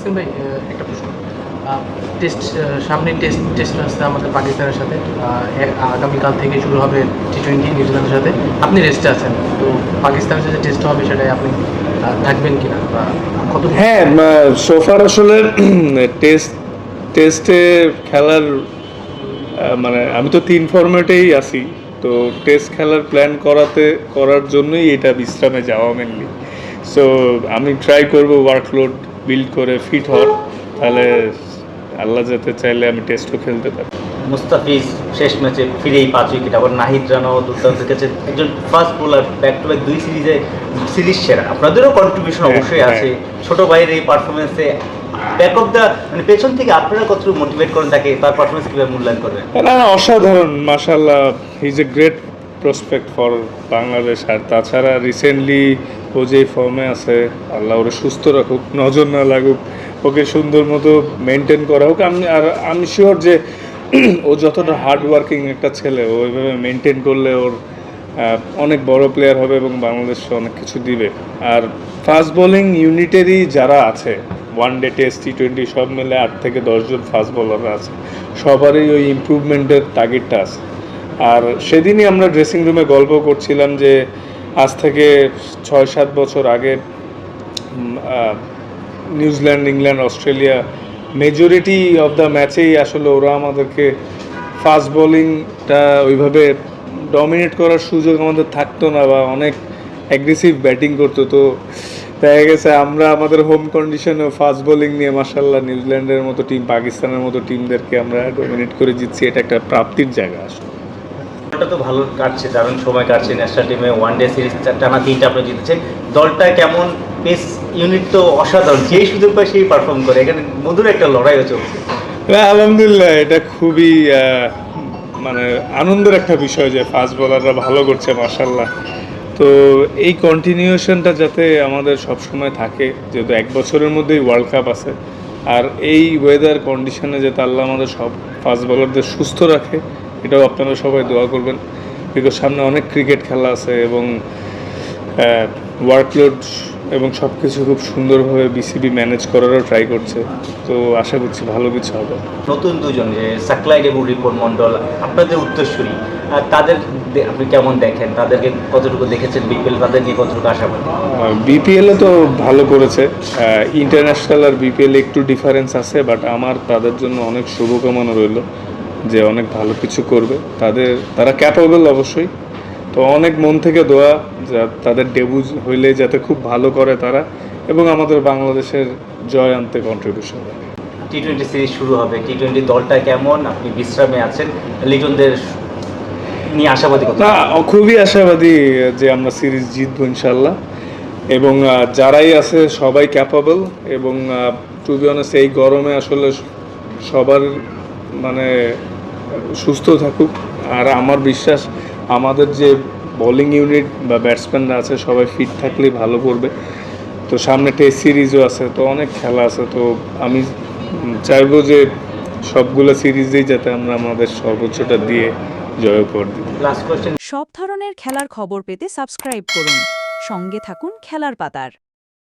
তাসকিন ভাই, একটা প্রশ্ন। টেস্ট সামনে টেস্ট আসছে আমাদের পাকিস্তানের সাথে। আগামীকাল থেকে শুরু হবে টি-20 নিউজিল্যান্ডের সাথে। আপনি রেস্টে আছেন, তো পাকিস্তানের সাথে টেস্ট হবে সেটাই আপনি থাকবেন কিনা বা কত? হ্যাঁ, সোফার আসলে টেস্টে খেলার মানে আমি তো 3 ফরম্যাটেই আছি। তো টেস্ট খেলার প্ল্যান করার জন্যই এটা বিশ্রামে যাওয়া মেনলি। সো আমি ট্রাই করব ওয়ার্কলোড বিল্ড করে ফিট হওয়ার, তাহলে আল্লাহ যাতে চাইলে আমি টেস্টও খেলতে পারি। মুস্তাফিজ শেষ ম্যাচে ফিরেই 5 উইকেট, আবার নাহিদ রানাও দুর্দান্ত খেলেছে, একজন fast bowler, back to back 2 series সেরা। আপনাদেরও কন্ট্রিবিউশন অবশ্যই আছে ছোট ভাইয়ের এই পারফরমেন্সে। ব্যাক অফ দ্য মানে পেছন থেকে আপনারা কতটুকু মোটিভেট করেন তাকে, তার পারফরমেন্স কীভাবে মূল্যায়ন করবেন? না, অসাধারণ, মাশাআল্লাহ, he is a great prospect for Bangladesh. আর তাছাড়া রিসেন্টলি ও যে ফর্মে আছে, আল্লাহ ওরা সুস্থ রাখুক, নজর না লাগুক, ওকে সুন্দর মতো মেনটেন করা হোক। আমি শিওর যে ও যতটা হার্ড ওয়ার্কিং একটা ছেলে, ও ওইভাবে মেনটেন করলে ওর অনেক বড় প্লেয়ার হবে এবং বাংলাদেশকে অনেক কিছু দিবে। আর ফাস্ট বোলিং ইউনিটেরই যারা আছে, ওয়ান ডে টেস্ট টি-20 সব মিলে 8 থেকে 10 জন ফাস্ট বোলাররা আছে, সবারই ওই ইমপ্রুভমেন্টের টার্গেটটা আছে। আর সেদিনই আমরা ড্রেসিং রুমে গল্প করছিলাম যে আজ থেকে 6-7 বছর আগে New Zealand, England, Australia majority of the ম্যাচেই আসলে ওরা আমাদেরকে ফাস্ট বোলিংটা ওইভাবে ডমিনেট করার সুযোগ আমাদের থাকতো না, বা অনেক অ্যাগ্রেসিভ ব্যাটিং করতো। তো দেখা গেছে আমরা আমাদের হোম কন্ডিশনেও ফাস্ট বোলিং নিয়ে মাশাআল্লাহ নিউজিল্যান্ডের মতো টিম, পাকিস্তানের মতো টিমদেরকে আমরা ডমিনেট করে জিতছি। এটা একটা প্রাপ্তির জায়গা আসলে। দলটা তো ভালো কাটছে, দারুণ সময় কাটছে ন্যাশনাল টিমে, ওয়ান ডে সিরিজ টানা 3টা আপনি জিতেছেন। দলটা কেমন? পেস ইউনিট তো অসাধারণ, যেই সুযোগ পায় সেই পারফর্ম করে, এখানে মধুর একটা লড়াইও চলছে। আলহামদুলিল্লাহ, এটা খুবই মানে আনন্দের একটা বিষয় যে ফাস্ট বোলাররা ভালো করছে মাশাআল্লাহ। তো এই কন্টিনিউশনটা যাতে আমাদের সবসময় থাকে, যেহেতু 1 বছরের মধ্যেই ওয়ার্ল্ড কাপ আছে, আর এই ওয়েদার কন্ডিশনে যাতে আল্লাহ আমাদের সব ফাস্ট বোলারদের সুস্থ রাখে, এটাও আপনারা সবাই দোয়া করবেন। বিকজ সামনে অনেক ক্রিকেট খেলা আছে এবং ওয়ার্কলোড এবং সব কিছু খুব সুন্দরভাবে বিসিবি ম্যানেজ করারও ট্রাই করছে। তো আশা করছি ভালো কিছু হবে। নতুন দুজন যে সাকলাইড এবং রিপন মন্ডল, আপনাদের উত্তরসূরি, তাদের আপনি কেমন দেখেন? তাদেরকে কতটুকু দেখেছেন বিপিএল, তাদের নিয়ে কতটুকু আশাবাদী? বিপিএলে তো ভালো করেছে। ইন্টারন্যাশনাল আর বিপিএলে একটু ডিফারেন্স আছে, বাট আমার তাদের জন্য অনেক শুভকামনা রইল যে অনেক ভালো কিছু করবে। তারা ক্যাপেবল অবশ্যই। তো অনেক মন থেকে দোয়া তাদের ডেবু হইলে যাতে খুব ভালো করে তারা, এবং আমাদের বাংলাদেশের জয় আনতে কন্ট্রিবিউশন করে। টি-20 সিরিজ শুরু হবে, টি-20 দলটা কেমন? আপনি বিশ্রামে আছেন, লিটনদের নিয়ে আশাবাদী কত? না, খুবই আশাবাদী যে আমরা সিরিজ জিতবো ইনশাল্লাহ, এবং যারাই আছে সবাই ক্যাপাবল। এবং টু বি অনেস্ট, এই গরমে আসলে সবার মানে সুস্থ থাকুক। আর আমার বিশ্বাস আমাদের যে বোলিং ইউনিট বা ব্যাটসম্যানরা আছে সবাই ফিট থাকলেই ভালো করবে। তো সামনে টেস্ট সিরিজও আছে, তো অনেক খেলা আছে। তো আমি চাইবো যে সবগুলো সিরিজেই যাতে আমরা আমাদের সর্বোচ্চটা দিয়ে জয় উপহার দিই। Last question. সব ধরনের খেলার খবর পেতে সাবস্ক্রাইব করুন, সঙ্গে থাকুন খেলার পাতার।